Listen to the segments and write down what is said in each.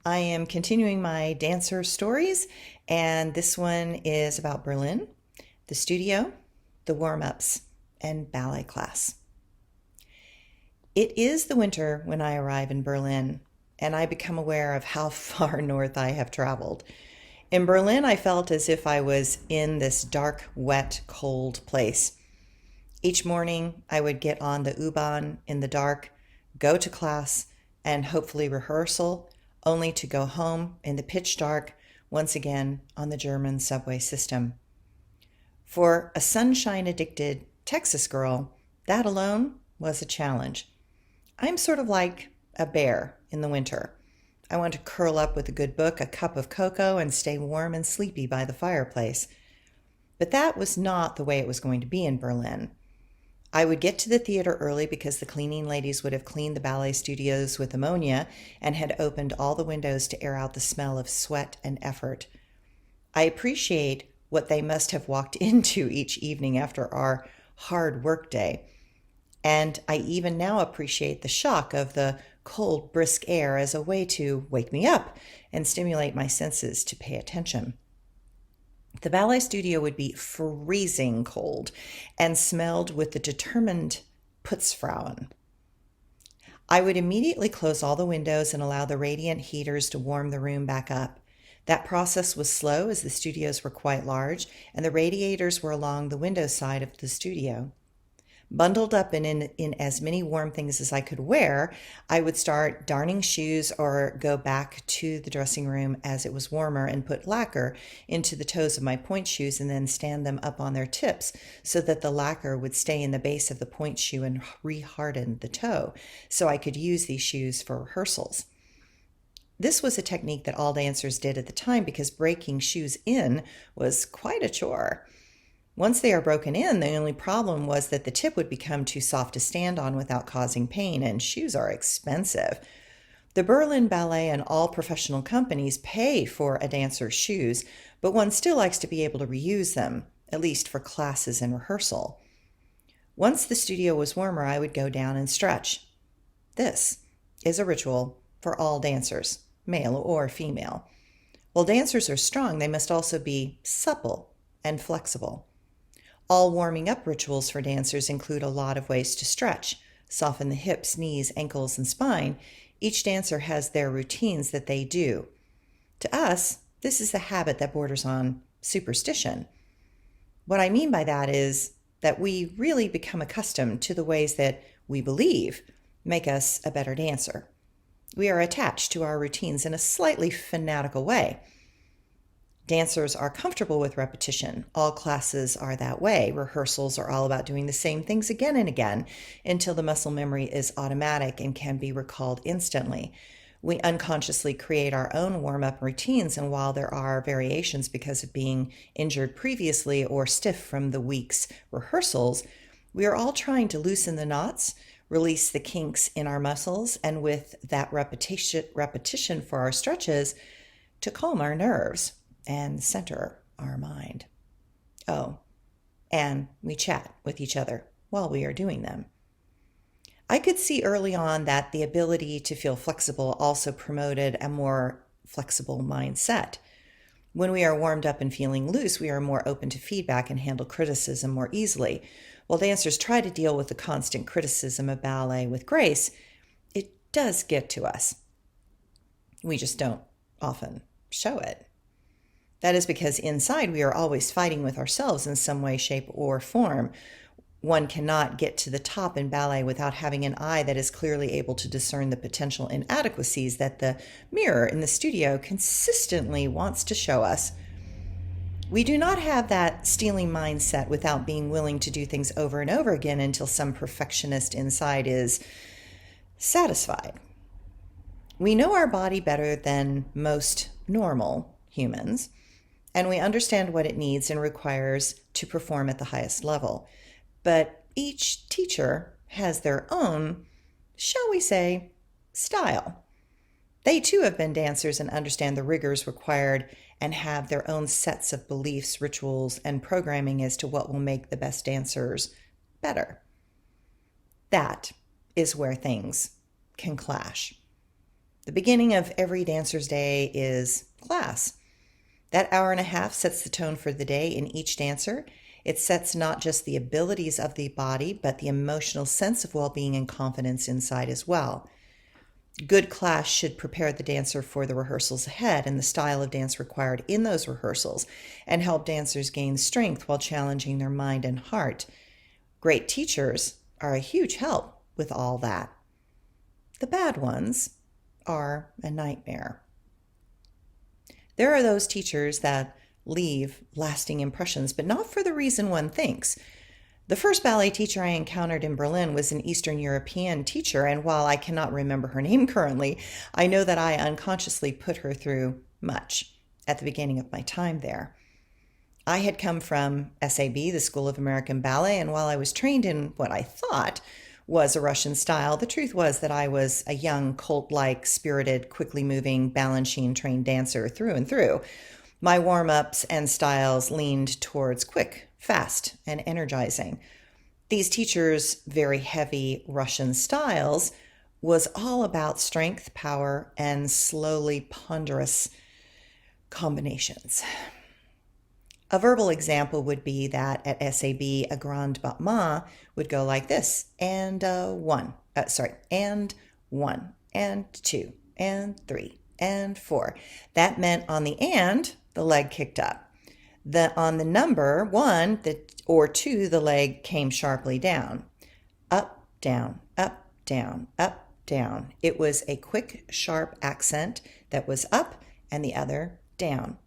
I am continuing my dancer stories, and this one is about Berlin, the studio, the warm-ups, and ballet class. It is the winter when I arrive in Berlin, and I become aware of how far north I have traveled. In Berlin, I felt as if I was in this dark, wet, cold place. Each morning, I would get on the U-Bahn in the dark, go to class, and hopefully rehearsal, only to go home in the pitch dark once again on the German subway system. For a sunshine-addicted Texas girl, that alone was a challenge. I'm sort of like a bear in the winter. I want to curl up with a good book, a cup of cocoa, and stay warm and sleepy by the fireplace. But that was not the way it was going to be in Berlin. I would get to the theater early because the cleaning ladies would have cleaned the ballet studios with ammonia and had opened all the windows to air out the smell of sweat and effort. I appreciate what they must have walked into each evening after our hard work day. And I even now appreciate the shock of the cold, brisk air as a way to wake me up and stimulate my senses to pay attention. The ballet studio would be freezing cold and smelled with the determined Putzfrauen. I would immediately close all the windows and allow the radiant heaters to warm the room back up. That process was slow as the studios were quite large and the radiators were along the window side of the studio. Bundled up in as many warm things as I could wear, I would start darning shoes or go back to the dressing room as it was warmer and put lacquer into the toes of my point shoes and then stand them up on their tips so that the lacquer would stay in the base of the point shoe and re-harden the toe so I could use these shoes for rehearsals. This was a technique that all dancers did at the time because breaking shoes in was quite a chore. Once they are broken in, the only problem was that the tip would become too soft to stand on without causing pain, and shoes are expensive. The Berlin Ballet and all professional companies pay for a dancer's shoes, but one still likes to be able to reuse them, at least for classes and rehearsal. Once the studio was warmer, I would go down and stretch. This is a ritual for all dancers, male or female. While dancers are strong, they must also be supple and flexible. All warming up rituals for dancers include a lot of ways to stretch, soften the hips, knees, ankles, and spine. Each dancer has their routines that they do. To us, this is a habit that borders on superstition. What I mean by that is that we really become accustomed to the ways that we believe make us a better dancer. We are attached to our routines in a slightly fanatical way. Dancers are comfortable with repetition. All classes are that way. Rehearsals are all about doing the same things again and again until the muscle memory is automatic and can be recalled instantly. We unconsciously create our own warm-up routines, and while there are variations because of being injured previously or stiff from the week's rehearsals, we are all trying to loosen the knots, release the kinks in our muscles, and with that repetition for our stretches, to calm our nerves and center our mind. Oh, and we chat with each other while we are doing them. I could see early on that the ability to feel flexible also promoted a more flexible mindset. When we are warmed up and feeling loose, we are more open to feedback and handle criticism more easily. While dancers try to deal with the constant criticism of ballet with grace, it does get to us. We just don't often show it. That is because inside we are always fighting with ourselves in some way, shape, or form. One cannot get to the top in ballet without having an eye that is clearly able to discern the potential inadequacies that the mirror in the studio consistently wants to show us. We do not have that stealing mindset without being willing to do things over and over again until some perfectionist inside is satisfied. We know our body better than most normal humans, and we understand what it needs and requires to perform at the highest level. But each teacher has their own, shall we say, style. They too have been dancers and understand the rigors required and have their own sets of beliefs, rituals, and programming as to what will make the best dancers better. That is where things can clash. The beginning of every dancer's day is class. That hour and a half sets the tone for the day in each dancer. It sets not just the abilities of the body, but the emotional sense of well-being and confidence inside as well. Good class should prepare the dancer for the rehearsals ahead and the style of dance required in those rehearsals, and help dancers gain strength while challenging their mind and heart. Great teachers are a huge help with all that. The bad ones are a nightmare. There are those teachers that leave lasting impressions, but not for the reason one thinks. The first ballet teacher I encountered in Berlin was an Eastern European teacher, and while I cannot remember her name currently, I know that I unconsciously put her through much at the beginning of my time there. I had come from SAB, the School of American Ballet, and while I was trained in what I thought was a Russian style, the truth was that I was a young, colt-like, spirited, quickly moving, Balanchine trained dancer through and through. My warm-ups and styles leaned towards quick, fast, and energizing. These teachers' very heavy Russian styles was all about strength, power, and slowly ponderous combinations. A verbal example would be that at SAB, a grand battement would go like this, and and one, and two, and three, and four. That meant on the and, the leg kicked up. On the number one or two, the leg came sharply down. Up, down, up, down, up, down. It was a quick, sharp accent that was up and the other down.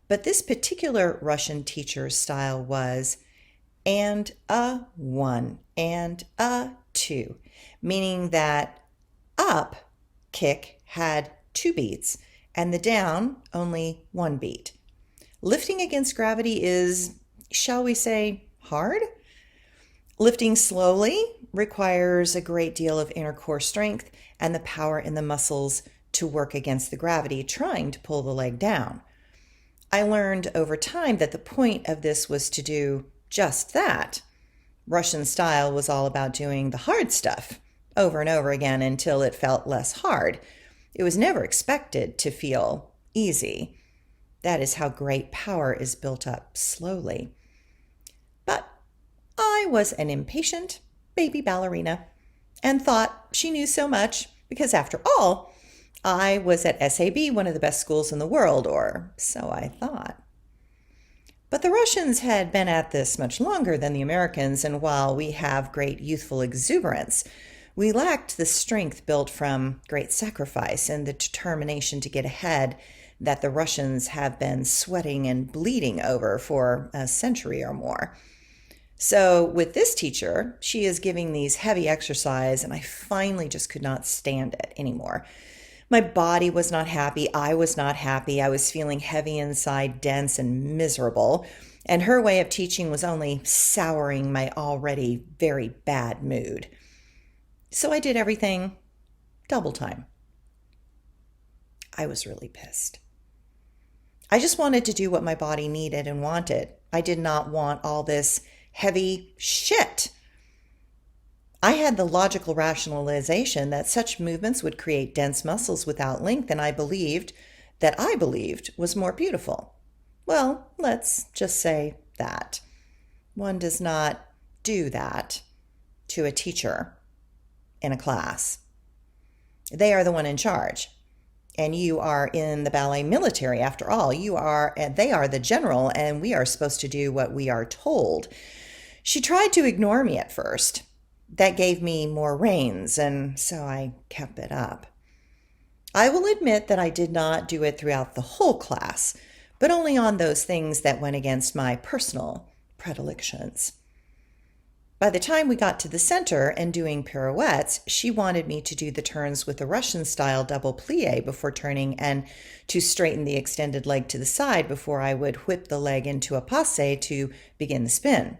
But this particular Russian teacher's style was and a one and a two, meaning that up kick had 2 beats and the down only 1 beat. Lifting against gravity is, shall we say, hard? Lifting slowly requires a great deal of inner core strength and the power in the muscles to work against the gravity, trying to pull the leg down. I learned over time that the point of this was to do just that. Russian style was all about doing the hard stuff over and over again until it felt less hard. It was never expected to feel easy. That is how great power is built up slowly. But I was an impatient baby ballerina and thought she knew so much because, after all, I was at SAB, one of the best schools in the world, or so I thought. But the Russians had been at this much longer than the Americans, and while we have great youthful exuberance, we lacked the strength built from great sacrifice and the determination to get ahead that the Russians have been sweating and bleeding over for a century or more. So with this teacher, she is giving these heavy exercise, and I finally just could not stand it anymore. My body was not happy. I was not happy. I was feeling heavy inside, dense and miserable. And her way of teaching was only souring my already very bad mood. So I did everything double time. I was really pissed. I just wanted to do what my body needed and wanted. I did not want all this heavy shit. I had the logical rationalization that such movements would create dense muscles without length, and I believed was more beautiful. Well, let's just say that. One does not do that to a teacher in a class. They are the one in charge. And you are in the ballet military, after all. They are the general, and we are supposed to do what we are told. She tried to ignore me at first. That gave me more reins, and so I kept it up. I will admit that I did not do it throughout the whole class, but only on those things that went against my personal predilections. By the time we got to the center and doing pirouettes, she wanted me to do the turns with the Russian-style double plie before turning, and to straighten the extended leg to the side before I would whip the leg into a passe to begin the spin.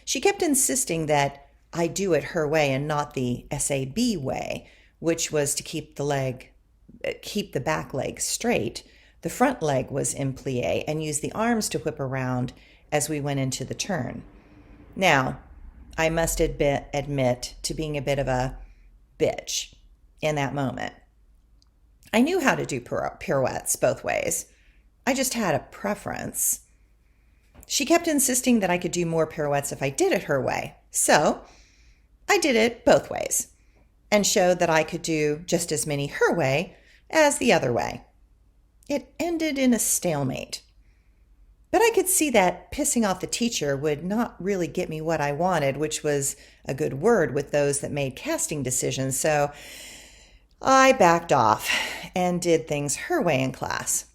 She kept insisting that I do it her way and not the SAB way, which was to keep the back leg straight. The front leg was in plie, and use the arms to whip around as we went into the turn. Now, I must admit to being a bit of a bitch in that moment. I knew how to do pirouettes both ways. I just had a preference. She kept insisting that I could do more pirouettes if I did it her way. So I did it both ways and showed that I could do just as many her way as the other way. It ended in a stalemate. But I could see that pissing off the teacher would not really get me what I wanted, which was a good word with those that made casting decisions. So I backed off and did things her way in class.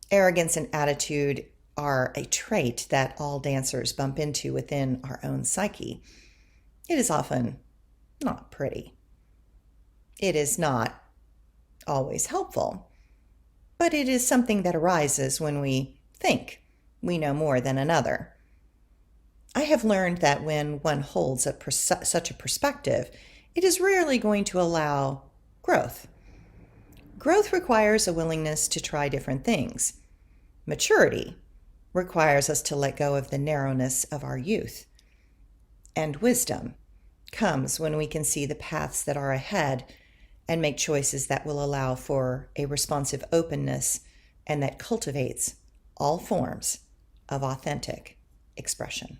Arrogance and attitude are a trait that all dancers bump into within our own psyche. It is often not pretty. It is not always helpful, but it is something that arises when we think we know more than another. I have learned that when one holds such a perspective, it is rarely going to allow growth. Growth requires a willingness to try different things. Maturity requires us to let go of the narrowness of our youth. And wisdom comes when we can see the paths that are ahead and make choices that will allow for a responsive openness and that cultivates all forms of authentic expression.